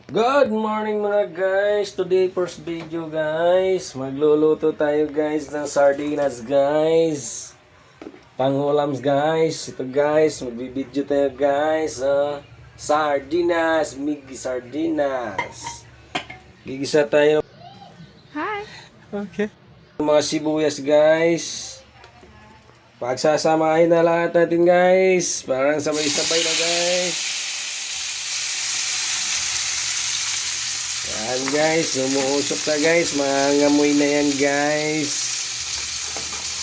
Good morning mga guys! Today first video guys. Magluluto tayo guys ng sardinas guys. Pangulams guys. Ito guys, magbibideo tayo guys. Sardinas, migi sardinas. Gigisa tayo Hi. ng mga sibuyas guys. Pagsasamahin na lahat natin guys. Parang sabay-sabay na guys. Yan guys, umuusok na guys, mangangamoy na yan guys.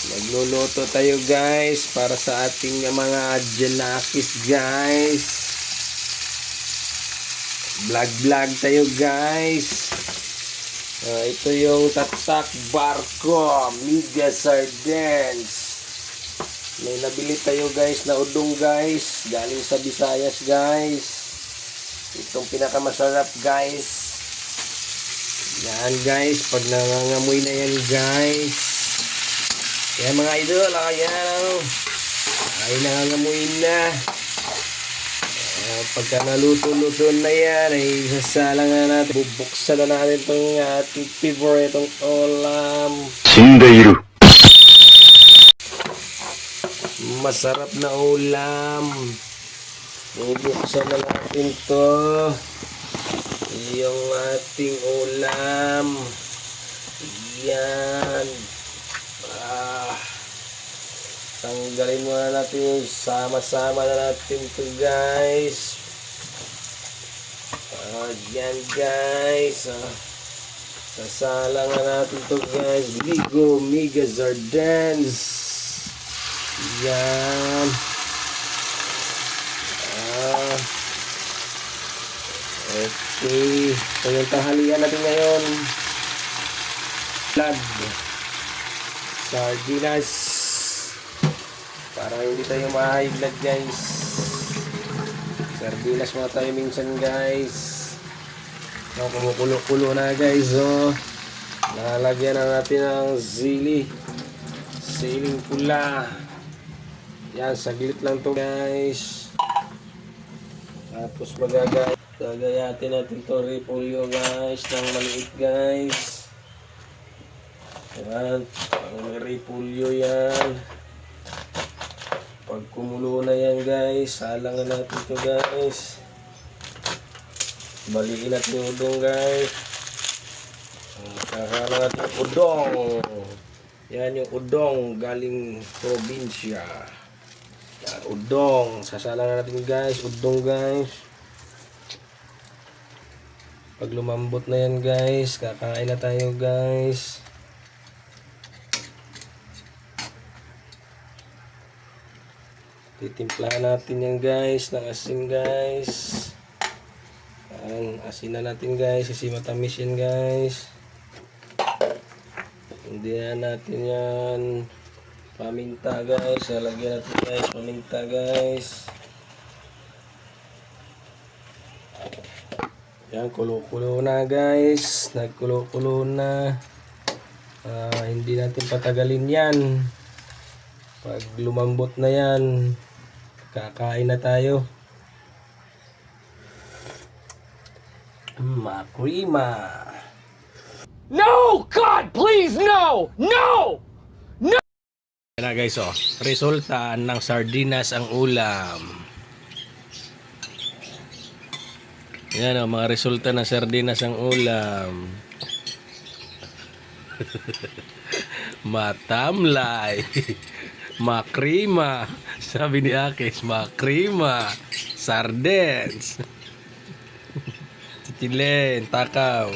Magluluto tayo guys para sa ating mga jalakis guys. Vlog tayo guys. Ito yung tatak barko, mega sardines. May nabili tayo guys na udong guys, galing sa Visayas guys. Itong pinakamasarap guys. Yan guys, pag nangangamoy na yan guys. Yan mga idol, ayan. Ay nangangamoy na. Pagka naluto-luto na yan, ay sasalang na natin. Bubuksan na natin itong ating favoriteong ulam. Shindeiru. Masarap na ulam. Bubuksan na natin to. Yung ating ulam. Yan. Tanggalin muna natin yung sama-sama na natin to guys. Yan guys. Sasalang na natin to guys. Ligo mega sardines. Yan. Okay. So yung tanghalian natin ngayon. Vlog. Sardinas. Para hindi tayo ma-high-blood guys. Sardinas muna tayo minsan guys. So kumukulo-kulo na guys. So nalagyan na natin ng sili. Siling pula. Yan, saglit lang to guys. Tapos gagayatin natin to repolyo guys ng maliit guys. Yan, ang repolyo yan. Pag kumulo na yan guys, salangan natin to guys. Balikin natin yung udong guys. Kakalang natin yung udong. Yan yung udong galing probinsya. Yan, udong. Sasalangan natin guys, udong guys. Pag lumambot na yan guys, kakain na tayo guys. Titimplahan natin yan guys ng asin guys. Yan, asin na natin guys kasi matamis yan guys. Hindi na natin yan paminta guys. Lalagyan natin guys paminta guys. Yan, kulo-kulo na guys. Nagkulo-kulo na. Hindi natin patagalin yan. Pag lumambot na yan, kakain na tayo. Makrima. No! God, please, no! No! No! Yan na guys, oh. Resulta ng sardinas ang ulam. Yan o, mga resulta ng sardinas ang ulam. Matamlay. Makrima. Sabi ni Akis, makrima. Sardines. Titilen, takaw.